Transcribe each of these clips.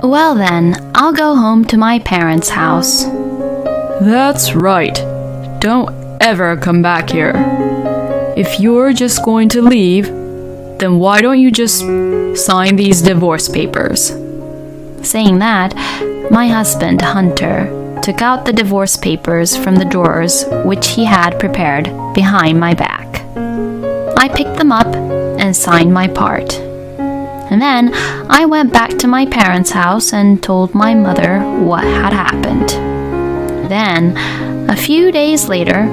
Well then, I'll go home to my parents' house. That's right. Don't ever come back here. If you're just going to leave, then why don't you just sign these divorce papers? Saying that, my husband, Hunter, took out the divorce papers from the drawers which he had prepared behind my back. I picked them up and signed my part. And then I went back to my parents' house and told my mother what had happened. Then, a few days later,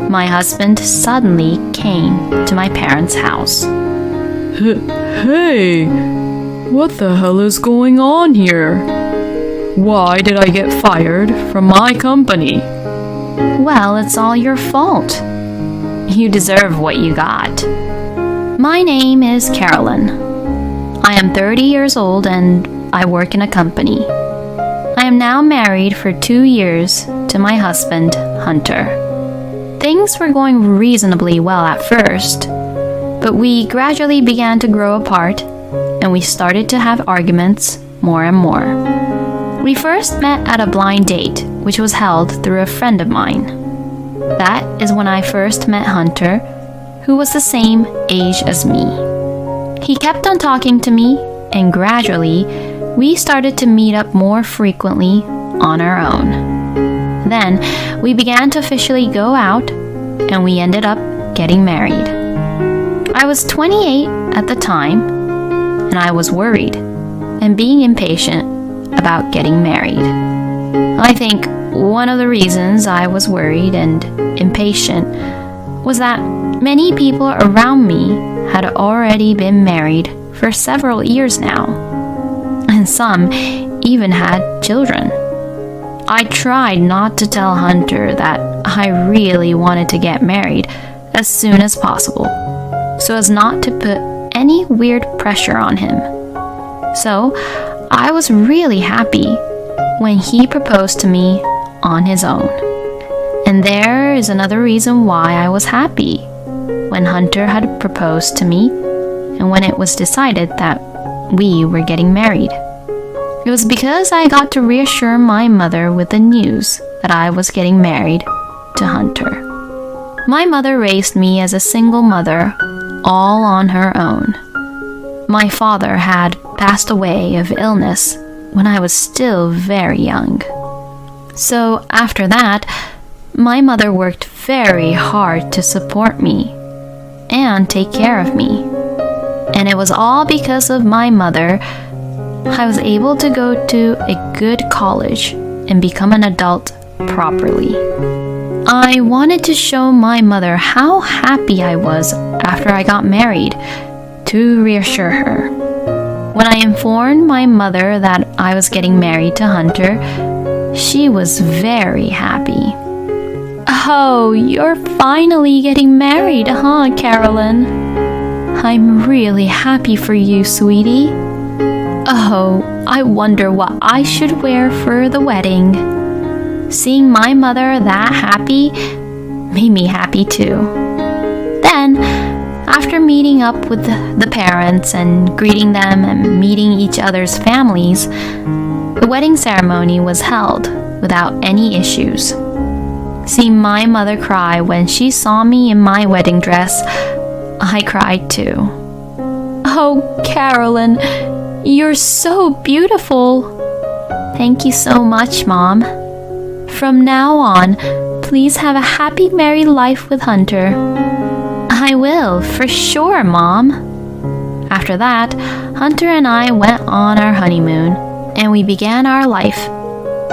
my husband suddenly came to my parents' house. Hey, what the hell is going on here? Why did I get fired from my company? Well, it's all your fault. You deserve what you got. My name is Carolyn. I am 30 years old and I work in a company. I am now married for 2 years to my husband, Hunter. Things were going reasonably well at first, but we gradually began to grow apart and we started to have arguments more and more. We first met at a blind date, which was held through a friend of mine. That is when I first met Hunter, who was the same age as me. He kept on talking to me, and gradually, we started to meet up more frequently on our own. Then, we began to officially go out, and we ended up getting married. I was 28 at the time, and I was worried and being impatient about getting married. I think one of the reasons I was worried and impatient was that many people around me had already been married for several years now, and some even had children. I tried not to tell Hunter that I really wanted to get married as soon as possible, so as not to put any weird pressure on him. So, I was really happy when he proposed to me on his own. And there is another reason why I was happy when Hunter had proposed to me and when it was decided that we were getting married. It was because I got to reassure my mother with the news that I was getting married to Hunter. My mother raised me as a single mother, all on her own. My father had passed away of illness when I was still very young. So after that, my mother worked very hard to support me and take care of me. And it was all because of my mother I was able to go to a good college and become an adult properly. I wanted to show my mother how happy I was after I got married, to reassure her. When I informed my mother that I was getting married to Hunter, she was very happy. Oh, you're finally getting married, huh, Carolyn? I'm really happy for you, sweetie. Oh, I wonder what I should wear for the wedding. Seeing my mother that happy made me happy too. Then, after meeting up with the parents and greeting them and meeting each other's families, the wedding ceremony was held without any issues. Seeing my mother cry when she saw me in my wedding dress, I cried too. Oh, Carolyn, you're so beautiful. Thank you so much, Mom. From now on, please have a happy married life with Hunter. I will, for sure, Mom. After that, Hunter and I went on our honeymoon, and we began our life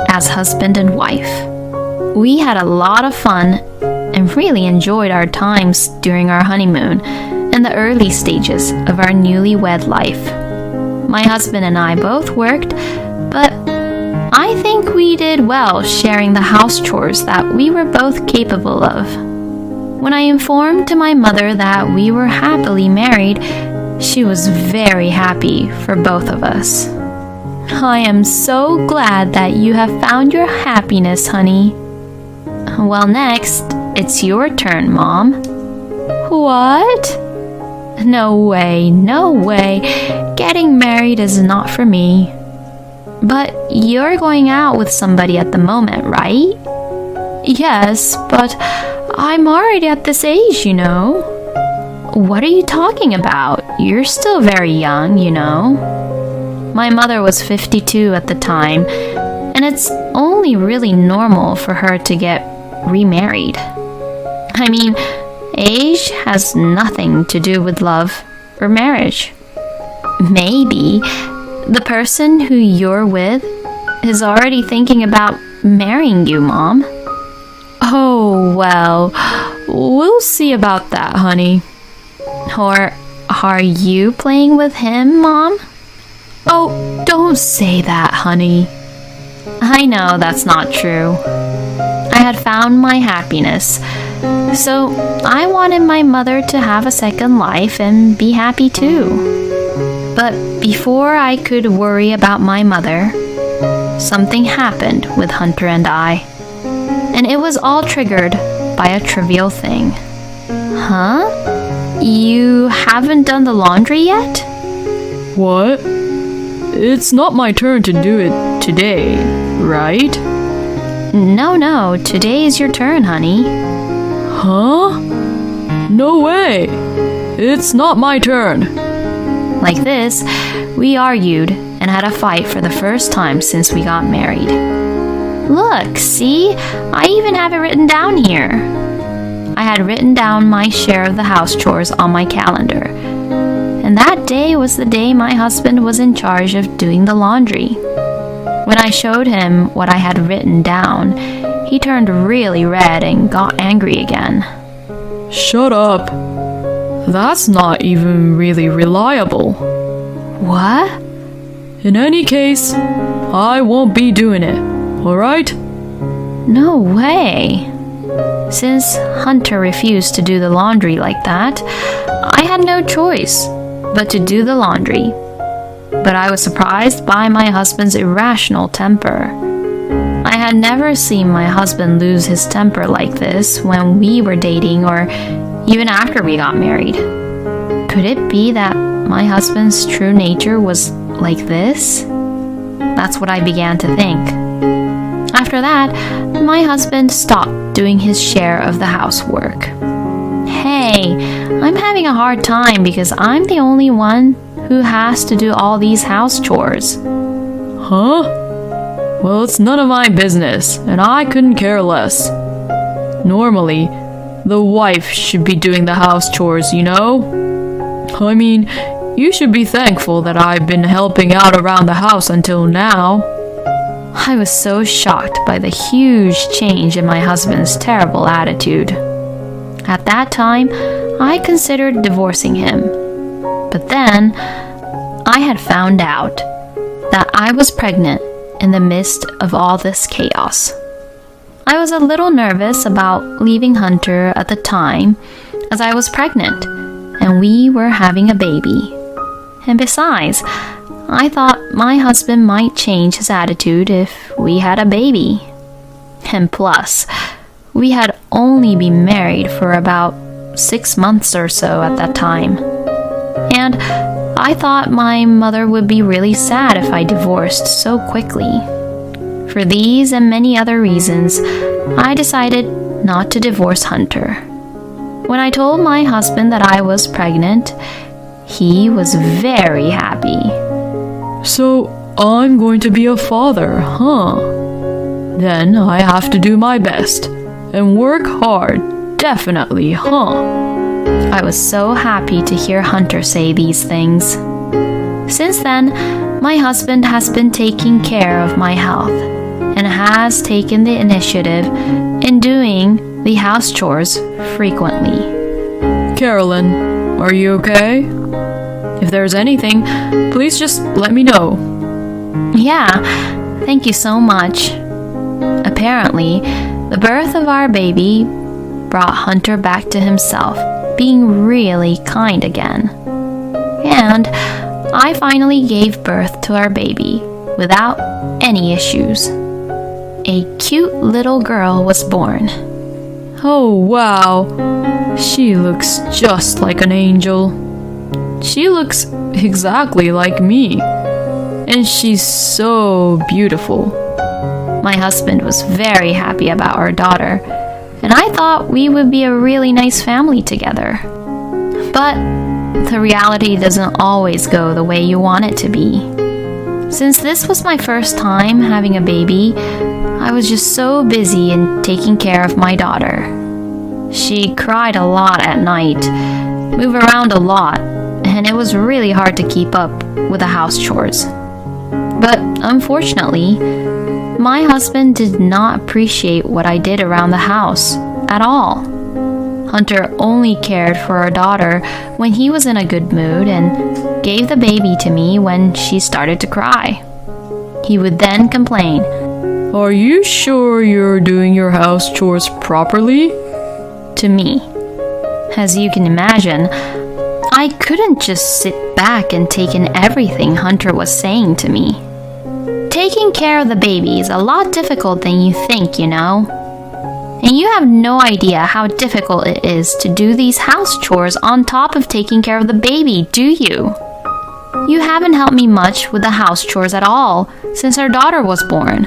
as husband and wife. We had a lot of fun and really enjoyed our times during our honeymoon and the early stages of our newlywed life. My husband and I both worked, but I think we did well sharing the house chores that we were both capable of. When I informed to my mother that we were happily married, she was very happy for both of us. I am so glad that you have found your happiness, honey. Well, next, it's your turn, Mom. What? No way, no way. Getting married is not for me. But you're going out with somebody at the moment, right? Yes, but I'm already at this age, you know. What are you talking about? You're still very young, you know. My mother was 52 at the time, and it's only really normal for her to get remarried. I mean, age has nothing to do with love or marriage. Maybe the person who you're with is already thinking about marrying you, Mom. Oh, well, we'll see about that, honey. Or are you playing with him, Mom? Oh, don't say that, honey. I know that's not true. I had found my happiness, so I wanted my mother to have a second life and be happy too. But before I could worry about my mother, something happened with Hunter and I. And it was all triggered by a trivial thing. Huh? You haven't done the laundry yet? What? It's not my turn to do it today, right? No, today is your turn, honey. Huh? No way! It's not my turn. Like this, we argued and had a fight for the first time since we got married. Look, see? I even have it written down here. I had written down my share of the house chores on my calendar. And that day was the day my husband was in charge of doing the laundry. When I showed him what I had written down, he turned really red and got angry again. Shut up. That's not even really reliable. What? In any case, I won't be doing it, alright? No way. Since Hunter refused to do the laundry like that, I had no choice but to do the laundry. But I was surprised by my husband's irrational temper. I had never seen my husband lose his temper like this when we were dating or even after we got married. Could it be that my husband's true nature was like this? That's what I began to think. After that, my husband stopped doing his share of the housework. Hey, I'm having a hard time because I'm the only one who has to do all these house chores. Huh? Well, it's none of my business, and I couldn't care less. Normally, the wife should be doing the house chores, you know? I mean, you should be thankful that I've been helping out around the house until now. I was so shocked by the huge change in my husband's terrible attitude. At that time, I considered divorcing him. But then, I had found out that I was pregnant in the midst of all this chaos. I was a little nervous about leaving Hunter at the time, as I was pregnant, and we were having a baby. And besides, I thought my husband might change his attitude if we had a baby. And plus, we had only been married for about 6 months or so at that time. And I thought my mother would be really sad if I divorced so quickly. For these and many other reasons, I decided not to divorce Hunter. When I told my husband that I was pregnant, he was very happy. So, I'm going to be a father, huh? Then I have to do my best and work hard, definitely, huh? I was so happy to hear Hunter say these things. Since then, my husband has been taking care of my health and has taken the initiative in doing the house chores frequently. Carolyn, are you okay? If there's anything, please just let me know. Yeah, thank you so much. Apparently, the birth of our baby brought Hunter back to himself, being really kind again. And I finally gave birth to our baby without any issues. A cute little girl was born. Oh, wow. She looks just like an angel. She looks exactly like me. And she's so beautiful. My husband was very happy about our daughter, and I thought we would be a really nice family together. But the reality doesn't always go the way you want it to be. Since this was my first time having a baby, I was just so busy in taking care of my daughter. She cried a lot at night, moved around a lot, and it was really hard to keep up with the house chores. But unfortunately, my husband did not appreciate what I did around the house at all. Hunter only cared for our daughter when he was in a good mood and gave the baby to me when she started to cry. He would then complain, "Are you sure you're doing your house chores properly?" to me. As you can imagine, I couldn't just sit back and take in everything Hunter was saying to me. Taking care of the baby is a lot difficult than you think, you know. And you have no idea how difficult it is to do these house chores on top of taking care of the baby, do you? You haven't helped me much with the house chores at all since our daughter was born.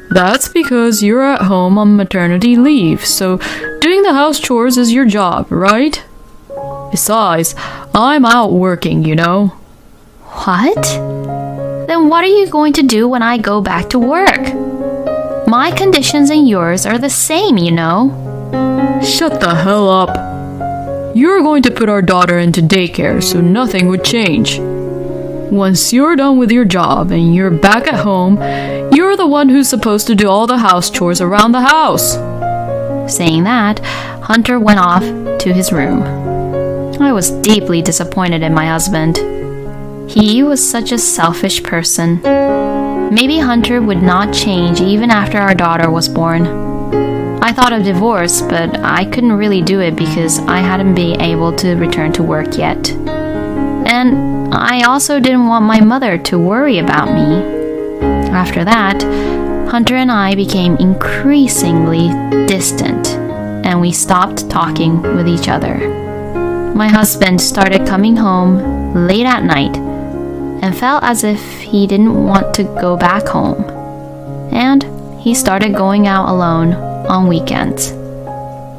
That's because you're at home on maternity leave, so doing the house chores is your job, right? Besides, I'm out working, you know. What? Then what are you going to do when I go back to work? My conditions and yours are the same, you know. Shut the hell up. You're going to put our daughter into daycare, so nothing would change. Once you're done with your job and you're back at home, you're the one who's supposed to do all the house chores around the house. Saying that, Hunter went off to his room. I was deeply disappointed in my husband. He was such a selfish person. Maybe Hunter would not change even after our daughter was born. I thought of divorce, but I couldn't really do it because I hadn't been able to return to work yet. And I also didn't want my mother to worry about me. After that, Hunter and I became increasingly distant, and we stopped talking with each other. My husband started coming home late at night and felt as if he didn't want to go back home. And he started going out alone on weekends.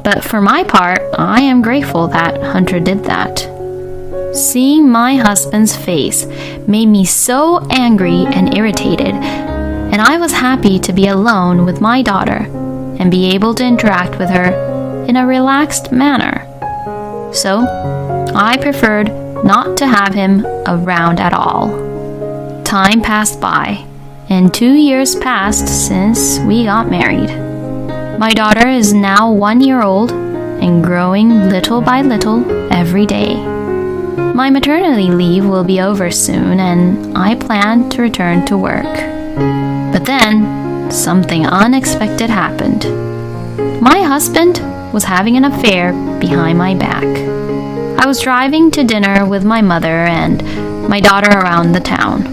But for my part, I am grateful that Hunter did that. Seeing my husband's face made me so angry and irritated, and I was happy to be alone with my daughter and be able to interact with her in a relaxed manner. So, I preferred not to have him around at all. Time passed by, and 2 years passed since we got married. My daughter is now 1 year old and growing little by little every day. My maternity leave will be over soon, and I plan to return to work. But then, something unexpected happened. My husband was having an affair behind my back. I was driving to dinner with my mother and my daughter around the town.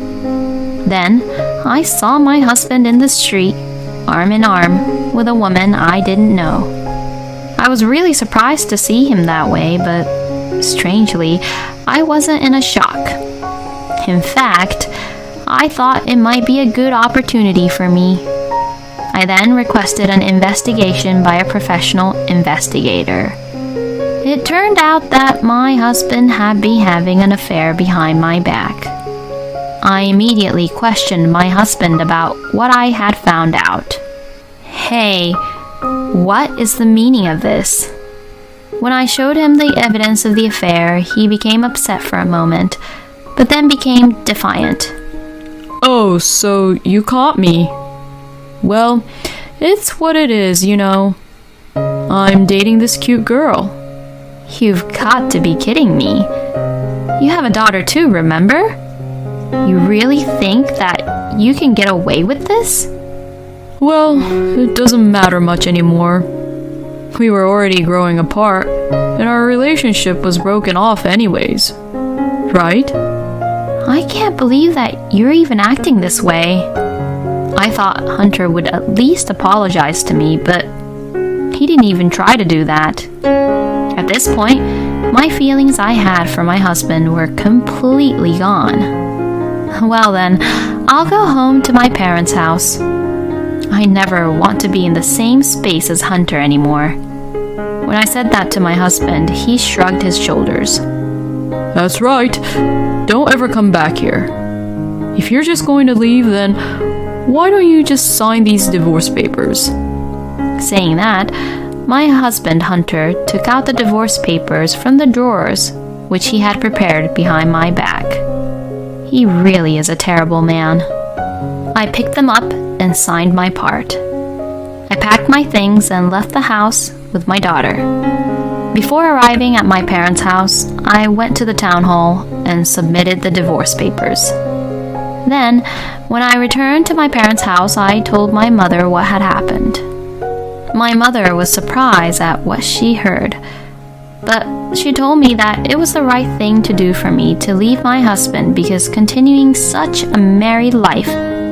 Then, I saw my husband in the street, arm in arm, with a woman I didn't know. I was really surprised to see him that way, but strangely, I wasn't in a shock. In fact, I thought it might be a good opportunity for me. I then requested an investigation by a professional investigator. It turned out that my husband had been having an affair behind my back. I immediately questioned my husband about what I had found out. Hey, what is the meaning of this? When I showed him the evidence of the affair, he became upset for a moment, but then became defiant. "Oh, so you caught me. Well, it's what it is, you know. I'm dating this cute girl." You've got to be kidding me. You have a daughter too, remember? You really think that you can get away with this? Well, it doesn't matter much anymore. We were already growing apart, and our relationship was broken off anyways. Right? I can't believe that you're even acting this way. I thought Hunter would at least apologize to me, but he didn't even try to do that. At this point, my feelings I had for my husband were completely gone. Well then, I'll go home to my parents' house. I never want to be in the same space as Hunter anymore. When I said that to my husband, he shrugged his shoulders. That's right. Don't ever come back here. If you're just going to leave, then why don't you just sign these divorce papers? Saying that, my husband Hunter took out the divorce papers from the drawers which he had prepared behind my back. He really is a terrible man. I picked them up and signed my part. I packed my things and left the house with my daughter. Before arriving at my parents' house, I went to the town hall and submitted the divorce papers. Then, when I returned to my parents' house, I told my mother what had happened. My mother was surprised at what she heard, but she told me that it was the right thing to do for me to leave my husband because continuing such a married life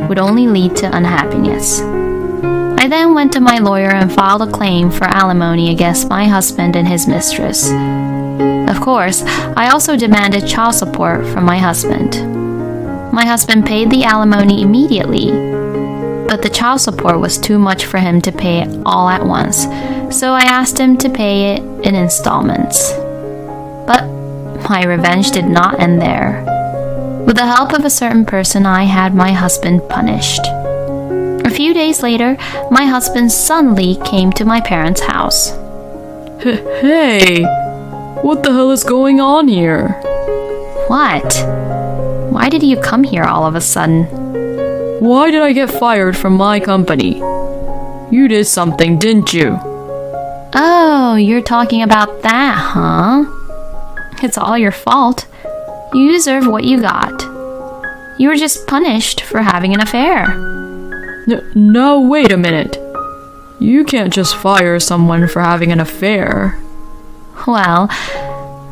would only lead to unhappiness. I then went to my lawyer and filed a claim for alimony against my husband and his mistress. Of course, I also demanded child support from my husband. My husband paid the alimony immediately, but the child support was too much for him to pay all at once, so I asked him to pay it in installments. But my revenge did not end there. With the help of a certain person, I had my husband punished. A few days later, my husband suddenly came to my parents' house. Hey, what the hell is going on here? What? Why did you come here all of a sudden? Why did I get fired from my company? You did something, didn't you? Oh, you're talking about that, huh? It's all your fault. You deserve what you got. You were just punished for having an affair. No, wait a minute. You can't just fire someone for having an affair. Well,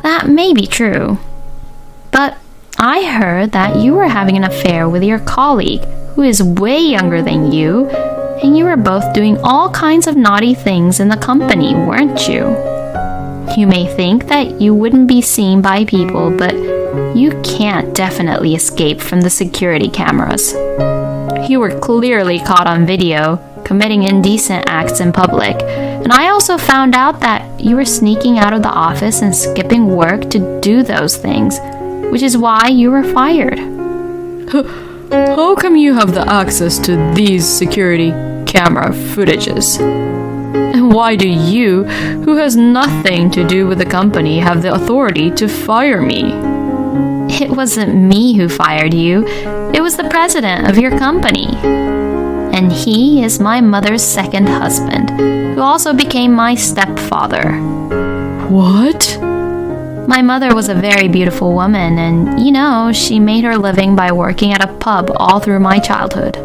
that may be true. But I heard that you were having an affair with your colleague, who is way younger than you, and you were both doing all kinds of naughty things in the company, weren't you? You may think that you wouldn't be seen by people, but you can't definitely escape from the security cameras. You were clearly caught on video, committing indecent acts in public, and I also found out that you were sneaking out of the office and skipping work to do those things, which is why you were fired. How come you have the access to these security camera footages? And why do you, who has nothing to do with the company, have the authority to fire me? It wasn't me who fired you. It was the president of your company. And he is my mother's second husband, who also became my stepfather. What? My mother was a very beautiful woman, and she made her living by working at a pub all through my childhood.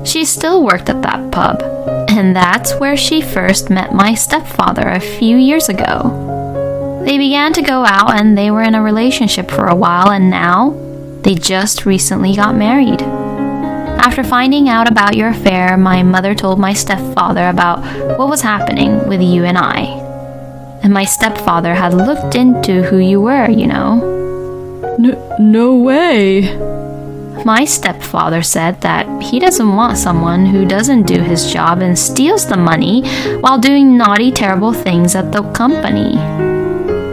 She still worked at that pub, and that's where she first met my stepfather a few years ago. They began to go out and they were in a relationship for a while, and now they just recently got married. After finding out about your affair, my mother told my stepfather about what was happening with you and I. And my stepfather had looked into who you were, No way. My stepfather said that he doesn't want someone who doesn't do his job and steals the money while doing naughty, terrible things at the company.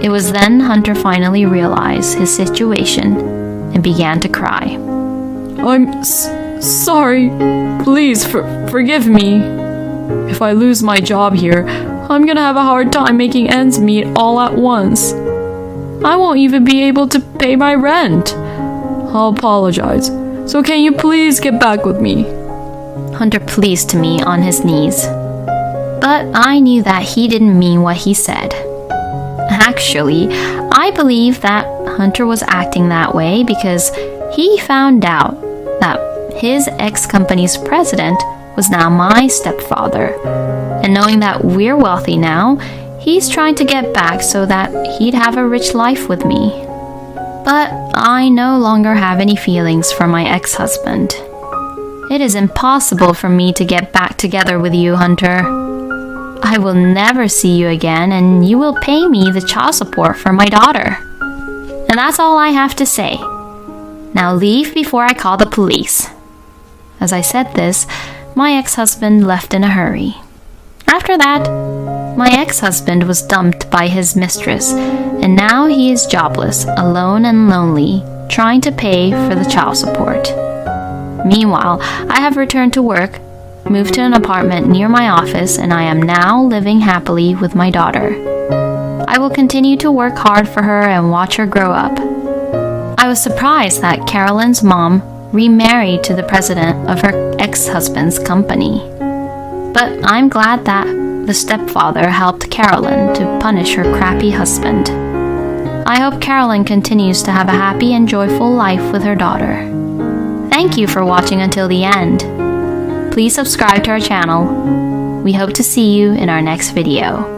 It was then Hunter finally realized his situation and began to cry. I'm sorry. Please forgive me. If I lose my job here, I'm gonna have a hard time making ends meet all at once. I won't even be able to pay my rent. I'll apologize. So can you please get back with me? Hunter pleaded to me on his knees. But I knew that he didn't mean what he said. Actually, I believe that Hunter was acting that way because he found out that his ex-company's president was now my stepfather. And knowing that we're wealthy now, he's trying to get back so that he'd have a rich life with me. But I no longer have any feelings for my ex-husband. It is impossible for me to get back together with you, Hunter. I will never see you again, and you will pay me the child support for my daughter. And that's all I have to say. Now leave before I call the police." As I said this, my ex-husband left in a hurry. After that, my ex-husband was dumped by his mistress, and now he is jobless, alone and lonely, trying to pay for the child support. Meanwhile, I have returned to work, moved to an apartment near my office, and I am now living happily with my daughter. I will continue to work hard for her and watch her grow up. I was surprised that Carolyn's mom remarried to the president of her ex-husband's company. But I'm glad that the stepfather helped Carolyn to punish her crappy husband. I hope Carolyn continues to have a happy and joyful life with her daughter. Thank you for watching until the end. Please subscribe to our channel. We hope to see you in our next video.